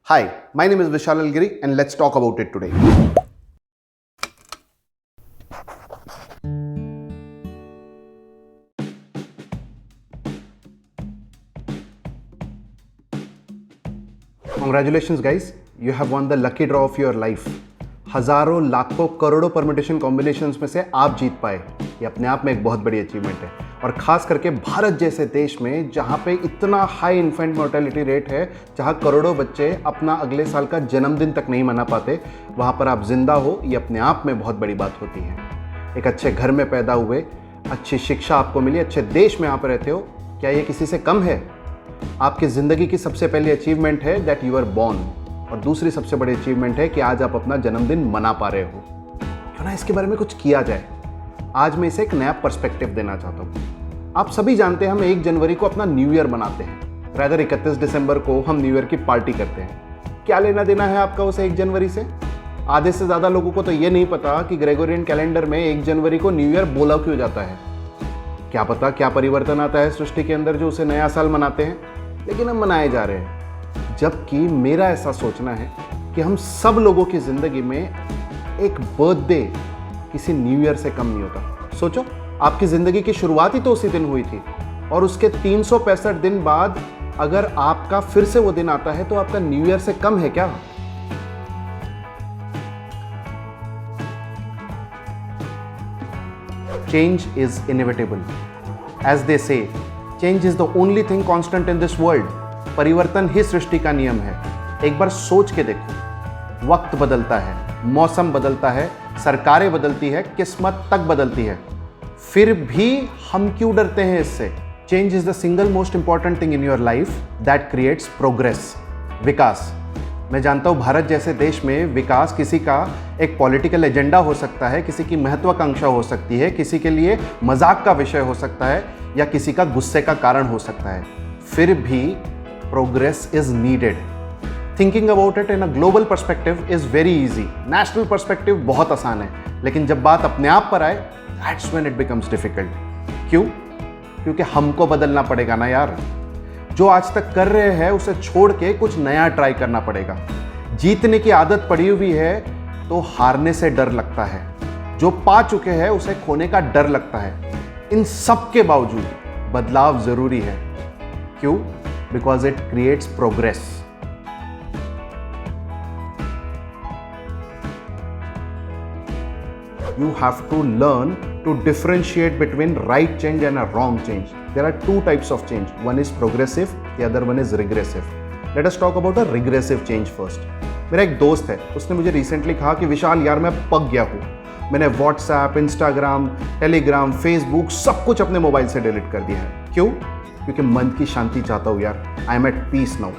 Hi, my name is Vishal Algiri and let's talk about it today. Congratulations guys, you have won the lucky draw of your life. हजारों लाखों करोड़ों permutation combinations में से आप जीत पाए, ये अपने आप में एक बहुत बड़ी अचीवमेंट है। और ख़ास करके भारत जैसे देश में जहाँ पे इतना हाई इन्फेंट मोर्टेलिटी रेट है, जहाँ करोड़ों बच्चे अपना अगले साल का जन्मदिन तक नहीं मना पाते, वहाँ पर आप जिंदा हो, ये अपने आप में बहुत बड़ी बात होती है। एक अच्छे घर में पैदा हुए, अच्छी शिक्षा आपको मिली, अच्छे देश में आप रहते हो, क्या ये किसी से कम है? आपकी ज़िंदगी की सबसे पहली अचीवमेंट है दैट यू आर बॉर्न, और दूसरी सबसे बड़ी अचीवमेंट है कि आज आप अपना जन्मदिन मना पा रहे हो। क्यों ना इसके बारे में कुछ किया जाए। आज मैं इसे एक नया पर्सपेक्टिव देना चाहता हूँ। आप सभी जानते हैं हम 1 जनवरी को अपना न्यू ईयर मनाते हैं, रादर 31 दिसंबर को हम न्यू ईयर की पार्टी करते हैं। क्या लेना देना है आपका उस 1 जनवरी से? आधे से ज़्यादा लोगों को तो ये नहीं पता कि ग्रेगोरियन कैलेंडर में 1 जनवरी को न्यू ईयर बोला क्यों जाता है। क्या पता क्या परिवर्तन आता है सृष्टि के अंदर जो उसे नया साल मनाते हैं, लेकिन हम मनाए जा रहे हैं। जबकि मेरा ऐसा सोचना है कि हम सब लोगों की ज़िंदगी में एक बर्थडे किसी न्यू ईयर से कम नहीं होता। सोचो, आपकी ज़िंदगी की शुरुआत ही तो उसी दिन हुई थी, और उसके 365 दिन बाद अगर आपका फिर से वो दिन आता है तो आपका न्यू ईयर से कम है क्या? Change is inevitable. As they say, change is the only thing constant in this world. परिवर्तन ही सृष्टि का नियम है। एक बार सोच के देखो, वक्त बदलता है, मौसम बदलता है, सरकारें बदलती है, किस्मत तक बदलती है, फिर भी हम क्यों डरते हैं इससे? Change is the single most important thing in your life that creates progress, विकास। मैं जानता हूँ भारत जैसे देश में विकास किसी का एक पॉलिटिकल एजेंडा हो सकता है, किसी की महत्वाकांक्षा हो सकती है, किसी के लिए मजाक का विषय हो सकता है, या किसी का गुस्से का कारण हो सकता है। फिर भी progress is needed. Thinking about it in a global perspective is very easy. National perspective बहुत आसान है, लेकिन जब बात अपने आप पर आए, that's when it becomes difficult. क्यों? क्योंकि हमको बदलना पड़ेगा ना यार। जो आज तक कर रहे हैं उसे छोड़ के कुछ नया ट्राई करना पड़ेगा। जीतने की आदत पड़ी हुई है तो हारने से डर लगता है, जो पा चुके हैं उसे खोने का डर लगता है। इन सब के बावजूद बदलाव जरूरी है। क्यों? Because it creates progress. You have to learn to differentiate between right change and a wrong change. There are 2 types of change. One is progressive, the other one is regressive. Let us talk about a regressive change first. मेरा एक दोस्त है, उसने मुझे recently कहा कि विशाल यार मैं पक गया हूँ। मैंने व्हाट्सएप, इंस्टाग्राम, टेलीग्राम, फेसबुक सब कुछ अपने मोबाइल से डिलीट कर दिया है। क्यों? क्योंकि मन की शांति चाहता हूँ यार। I am at peace now.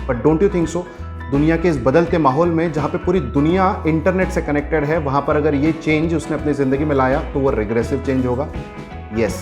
But don't you think so? दुनिया के इस बदलते माहौल में जहाँ पे पूरी दुनिया इंटरनेट से कनेक्टेड है, वहाँ पर अगर ये चेंज उसने अपनी ज़िंदगी में लाया तो वो रिग्रेसिव चेंज होगा। यस।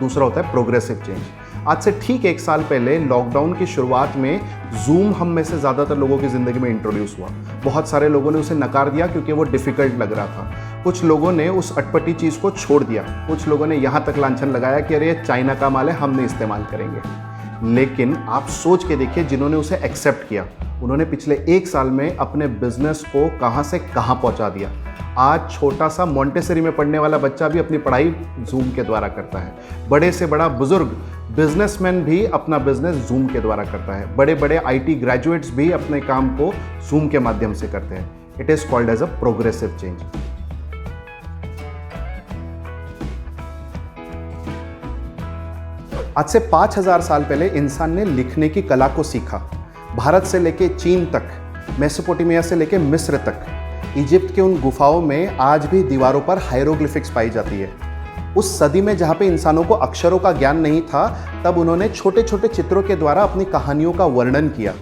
दूसरा होता है प्रोग्रेसिव चेंज। आज से ठीक 1 साल पहले लॉकडाउन की शुरुआत में जूम हम में से ज़्यादातर लोगों की ज़िंदगी में इंट्रोड्यूस हुआ। बहुत सारे लोगों ने उसे नकार दिया क्योंकि वो डिफ़िकल्ट लग रहा था। कुछ लोगों ने उस अटपटी चीज़ को छोड़ दिया। कुछ लोगों ने यहाँ तक लांछन लगाया कि अरे ये चाइना का माल है, हम नहीं इस्तेमाल करेंगे। लेकिन आप सोच के देखिए, जिन्होंने उसे एक्सेप्ट किया उन्होंने पिछले 1 साल में अपने बिजनेस को कहाँ से कहाँ पहुँचा दिया। आज छोटा सा मॉन्टेसरी में पढ़ने वाला बच्चा भी अपनी पढ़ाई जूम के द्वारा करता है। बड़े से बड़ा बुजुर्ग बिजनेसमैन भी अपना बिजनेस जूम के द्वारा करता है। बड़े बड़े आईटी ग्रेजुएट्स भी अपने काम को जूम के माध्यम से करते हैं। It is called as a progressive change. आज से 5000 साल पहले इंसान ने लिखने की कला को सीखा। भारत से लेके चीन तक, मेसोपोटामिया से लेके मिस्र तक, इजिप्ट के उन गुफाओं में आज भी दीवारों पर हायरोग्लिफिक्स पाई जाती है। उस सदी में जहाँ पे इंसानों को अक्षरों का ज्ञान नहीं था, तब उन्होंने छोटे छोटे चित्रों के द्वारा अपनी कहानियों का वर्णन किया।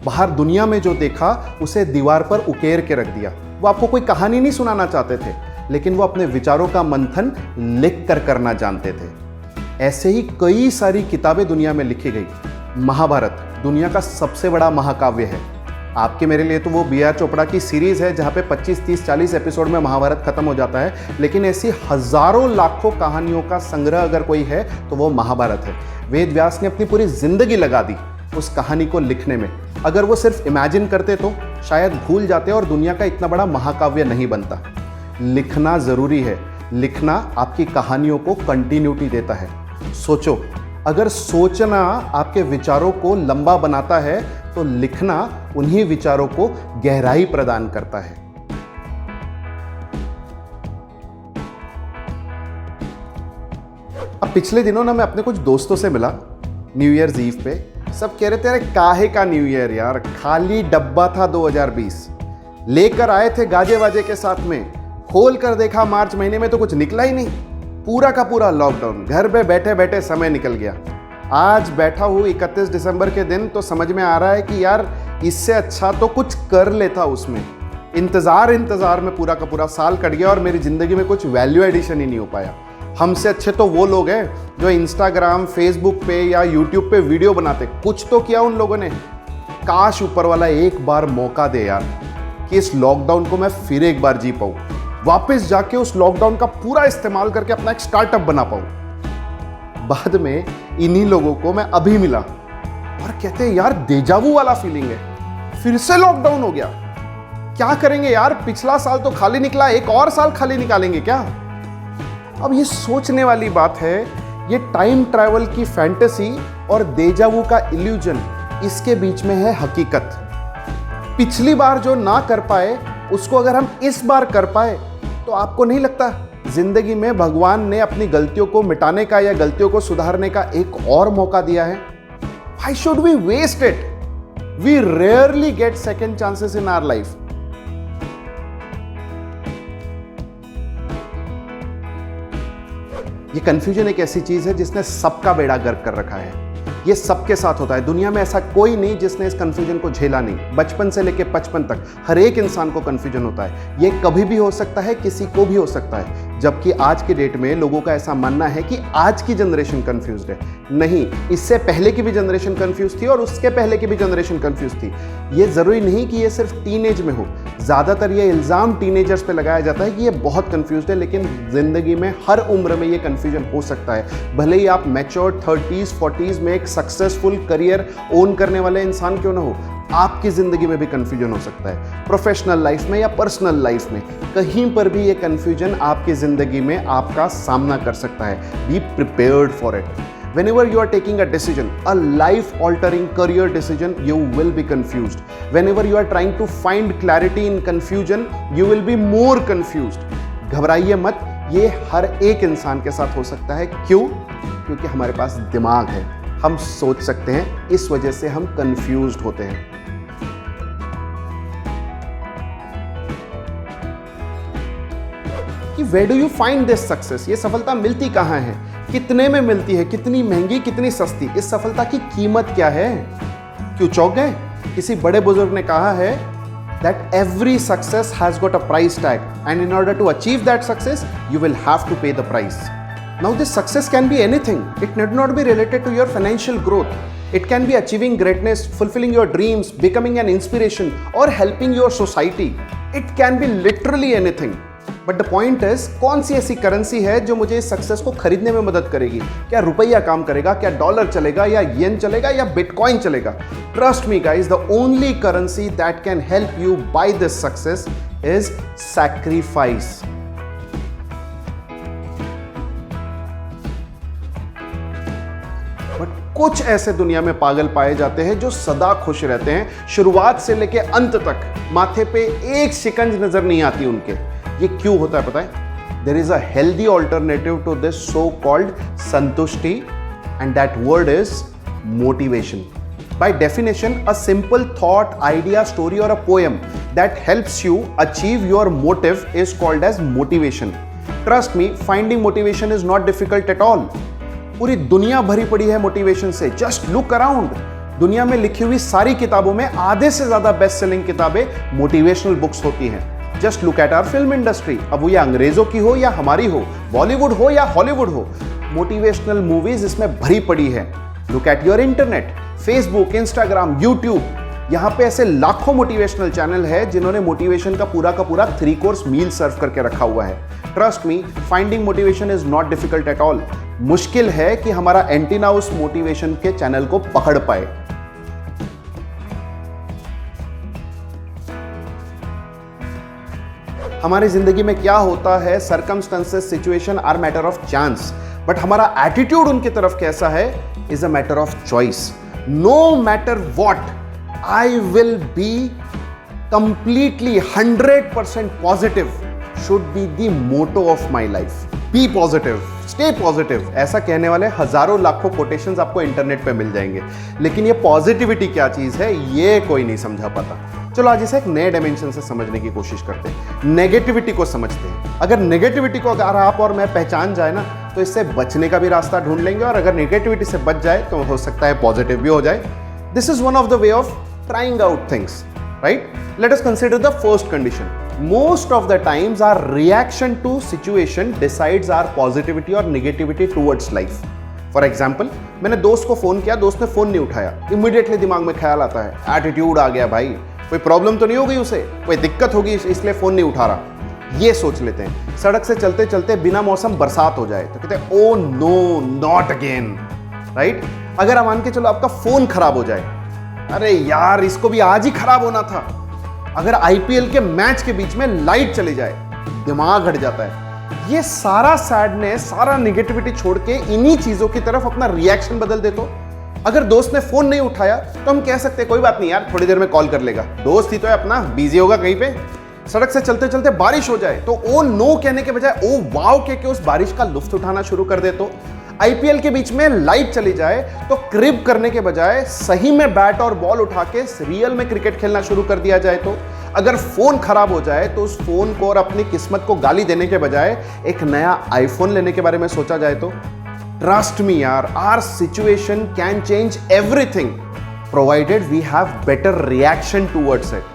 बाहर दुनिया में जो देखा उसे दीवार पर उकेर के रख दिया। वो आपको कोई कहानी नहीं सुनाना चाहते थे, लेकिन वो अपने विचारों का मंथन लिख कर करना जानते थे। ऐसे ही कई सारी किताबें दुनिया में लिखी गई। महाभारत दुनिया का सबसे बड़ा महाकाव्य है। आपके मेरे लिए तो वो बी आर चोपड़ा की सीरीज़ है जहाँ पे 25, 30, 40 एपिसोड में महाभारत खत्म हो जाता है, लेकिन ऐसी हजारों लाखों कहानियों का संग्रह अगर कोई है तो वो महाभारत है। वेद व्यास ने अपनी पूरी जिंदगी लगा दी उस कहानी को लिखने में। अगर वो सिर्फ इमेजिन करते तो शायद भूल जाते और दुनिया का इतना बड़ा महाकाव्य नहीं बनता। लिखना ज़रूरी है। लिखना आपकी कहानियों को कंटिन्यूटी देता है। सोचो, अगर सोचना आपके विचारों को लंबा बनाता है तो लिखना उन्हीं विचारों को गहराई प्रदान करता है। अब पिछले दिनों ना मैं अपने कुछ दोस्तों से मिला न्यू ईयर्स ईव पे। सब कह रहे थे, अरे काहे का न्यू ईयर यार, खाली डब्बा था 2020। लेकर आए थे गाजे वाजे के साथ में, खोल कर देखा मार्च महीने में तो कुछ निकला ही नहीं। पूरा का पूरा लॉकडाउन, घर पे बैठे बैठे समय निकल गया। आज बैठा हूँ 31 दिसंबर के दिन तो समझ में आ रहा है कि यार इससे अच्छा तो कुछ कर लेता उसमें। इंतज़ार में पूरा का पूरा साल कट गया और मेरी ज़िंदगी में कुछ वैल्यू एडिशन ही नहीं हो पाया। हमसे अच्छे तो वो लोग हैं जो इंस्टाग्राम, फेसबुक पे या यूट्यूब पे वीडियो बनाते, कुछ तो किया उन लोगों ने। काश ऊपर वाला एक बार मौका दे यार कि इस लॉकडाउन को मैं फिर एक बार जी पाऊँ, वापस जाके उस लॉकडाउन का पूरा इस्तेमाल करके अपना एक स्टार्टअप बना पाऊँ। बाद में इन्हीं लोगों को मैं अभी मिला और कहते हैं यार डेजावू वाला फीलिंग है, फिर से लॉकडाउन हो गया, क्या करेंगे यार, पिछला साल तो खाली निकला, एक और साल खाली निकालेंगे क्या। अब ये सोचने वाली बात है, ये टाइम ट्रैवल की फैंटेसी और डेजावू का इल्यूजन, इसके बीच में है हकीकत। पिछली बार जो ना कर पाए उसको अगर हम इस बार कर पाए तो आपको नहीं लगता जिंदगी में भगवान ने अपनी गलतियों को मिटाने का या गलतियों को सुधारने का एक और मौका दिया है? Why should we waste it? We rarely get second chances in our life. ये कंफ्यूजन एक ऐसी चीज है जिसने सबका बेड़ा गर्क कर रखा है। ये सबके साथ होता है। दुनिया में ऐसा कोई नहीं जिसने इस कंफ्यूजन को झेला नहीं। बचपन से लेकर 55 तक हर एक इंसान को कंफ्यूजन होता है। ये कभी भी हो सकता है, किसी को भी हो सकता है। जबकि आज की डेट में लोगों का ऐसा मानना है कि आज की जनरेशन कंफ्यूज्ड है। नहीं, इससे पहले की भी जनरेशन कंफ्यूज थी और उसके पहले की भी जनरेशन कंफ्यूज थी। ये जरूरी नहीं कि ये सिर्फ टीनेज में हो। ज़्यादातर ये इल्ज़ाम टीनेजर्स पे लगाया जाता है कि ये बहुत कंफ्यूज्ड है, लेकिन ज़िंदगी में हर उम्र में ये कंफ्यूजन हो सकता है। भले ही आप मैच्योर 30s 40s में एक सक्सेसफुल करियर ओन करने वाले इंसान क्यों ना हो, आपकी ज़िंदगी में भी कंफ्यूजन हो सकता है। प्रोफेशनल लाइफ में या पर्सनल लाइफ में, कहीं पर भी ये कंफ्यूजन आपकी ज़िंदगी में आपका सामना कर सकता है। Be prepared for it. Whenever you are taking a decision, a life-altering career decision, you will be confused. Whenever you are trying to find clarity in confusion, you will be more confused. घबराइए मत, ये हर एक इंसान के साथ हो सकता है। क्यों? क्योंकि हमारे पास दिमाग है, हम सोच सकते हैं, इस वजह से हम confused होते हैं। कि where do you find this success? ये सफलता मिलती कहाँ है, कितने में मिलती है, कितनी महंगी, कितनी सस्ती, इस सफलता की कीमत क्या है? क्यों चौंक गए? किसी बड़े बुजुर्ग ने कहा है that every success has got a price tag and in order to achieve that success you will have to pay the price. Now this success can be anything. It need not be related to your financial growth. It can be achieving greatness, fulfilling your dreams, becoming an inspiration or helping your society. It can be literally anything. But the point is, कौन सी ऐसी currency है जो मुझे इस success को खरीदने में मदद करेगी? क्या रुपया काम करेगा, क्या डॉलर चलेगा, या येन चलेगा, या बिटकॉइन चलेगा? Trust me guys, the only currency that can help you buy this success is sacrifice. But कुछ ऐसे दुनिया में पागल पाए जाते हैं जो सदा खुश रहते हैं, शुरुआत से लेके अंत तक माथे पे एक शिकंज नजर नहीं आती उनके। ये क्यों होता है पता है? There is a healthy alternative to this so called संतुष्टि, and that word is motivation. By definition, a simple thought, idea, story or a poem that helps you achieve your motive is called as motivation. Trust me, finding motivation is not difficult at all. पूरी दुनिया भरी पड़ी है motivation से. Just look around. दुनिया में लिखी हुई सारी किताबों में आधे से ज्यादा बेस्ट सेलिंग किताबें मोटिवेशनल बुक्स होती हैं. Just look at our film industry. अब वो या अंग्रेजों की हो या हमारी हो, बॉलीवुड हो या हॉलीवुड हो, मोटिवेशनल मूवीज इसमें भरी पड़ी है. Look at your internet, Facebook, Instagram, YouTube, यहां पे ऐसे लाखों मोटिवेशनल चैनल है जिन्होंने मोटिवेशन का पूरा 3 कोर्स मील सर्व करके रखा हुआ है. Trust me, finding motivation is not difficult at all. मुश्किल है कि हमारा एंटीना उस मोटिवेशन के चैनल को पकड़ पाए. हमारी जिंदगी में क्या होता है, circumstances, situation are matter of chance, but हमारा एटीट्यूड उनकी तरफ कैसा है is a matter of choice. No matter what, I will be completely 100% positive should be the motto of my life. Be positive, stay positive. ऐसा कहने वाले हजारों लाखों कोटेशंस आपको इंटरनेट पे मिल जाएंगे, लेकिन ये पॉजिटिविटी क्या चीज है ये कोई नहीं समझा पाता. चलो आज इसे एक नए डायमेंशन से समझने की कोशिश करते हैं. नेगेटिविटी को समझते हैं. अगर नेगेटिविटी को अगर आप और मैं पहचान जाए ना, तो इससे बचने का भी रास्ता ढूंढ लेंगे, और अगर नेगेटिविटी से बच जाए तो हो सकता है पॉजिटिव भी हो जाए. This is one of the way of trying out things. Right? Let us consider the first condition. Most of the times our reaction to situation decides our positivity or negativity towards life. For example, मैंने दोस्त को phone किया, दोस्त ने phone नहीं उठाया. Immediately दिमाग में ख्याल आता है, एटीट्यूड आ गया भाई, कोई प्रॉब्लम तो नहीं हो गई उसे, कोई दिक्कत होगी इसलिए फोन नहीं उठा रहा. ये सोच लेते हैं. सड़क से चलते चलते बिना मौसम बरसात हो जाए तो कहते हैं oh no not again. Right? अगर मान के चलो आपका फोन खराब हो जाए, अरे यार इसको भी आज ही खराब होना था. अगर आईपीएल के मैच के बीच में लाइट चली जाए, दिमाग हट जाता है. ये सारा सैडनेस, सारा नेगेटिविटी छोड़ के इन्हीं चीजों की तरफ अपना रिएक्शन बदल दे. तो अगर दोस्त ने फोन नहीं उठाया तो हम कह सकते हैं कोई बात नहीं यार, थोड़ी देर में कॉल कर लेगा, दोस्त ही तो है अपना, बिजी होगा कहीं पे. सड़क से चलते चलते बारिश हो जाए तो ओ नो कहने के बजाय ओ वाव कह के उस बारिश का लुत्फ उठाना शुरू कर दे. तो आईपीएल के बीच में लाइट चली जाए तो क्रिब करने के बजाय सही में बैट और बॉल उठा के रियल में क्रिकेट खेलना शुरू कर दिया जाए. तो अगर फोन खराब हो जाए तो उस फोन को और अपनी किस्मत को गाली देने के बजाय एक नया आईफोन लेने के बारे में सोचा जाए. तो ट्रस्ट मी यार, our situation can change everything provided we have better reaction towards it.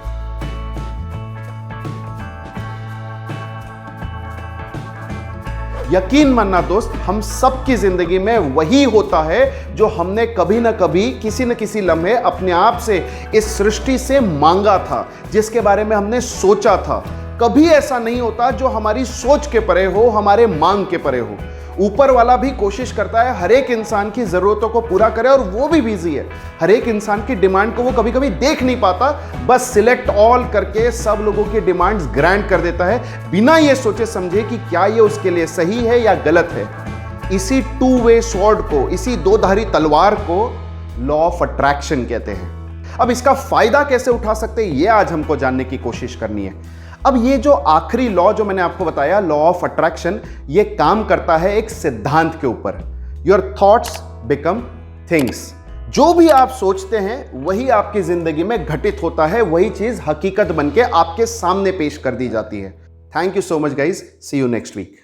यकीन मानना दोस्त, हम सबकी जिंदगी में वही होता है जो हमने कभी ना कभी किसी न किसी लम्हे अपने आप से, इस सृष्टि से मांगा था, जिसके बारे में हमने सोचा था. कभी ऐसा नहीं होता जो हमारी सोच के परे हो, हमारे मांग के परे हो. ऊपर वाला भी कोशिश करता है हर एक इंसान की जरूरतों को पूरा करे, और वो भी बिजी है. हर एक इंसान की डिमांड को वो कभी कभी देख नहीं पाता, बस सिलेक्ट ऑल करके सब लोगों की डिमांड्स ग्रांट कर देता है, बिना ये सोचे समझे कि क्या ये उसके लिए सही है या गलत है. इसी टू वे स्वॉर्ड को, इसी दो धारी तलवार को लॉ ऑफ अट्रैक्शन कहते हैं. अब इसका फायदा कैसे उठा सकते हैं ये आज हमको जानने की कोशिश करनी है. अब ये जो आखिरी लॉ जो मैंने आपको बताया, लॉ ऑफ अट्रैक्शन, ये काम करता है एक सिद्धांत के ऊपर. Your thoughts become things. जो भी आप सोचते हैं वही आपकी जिंदगी में घटित होता है, वही चीज हकीकत बनके आपके सामने पेश कर दी जाती है. Thank you so much guys, see you next week.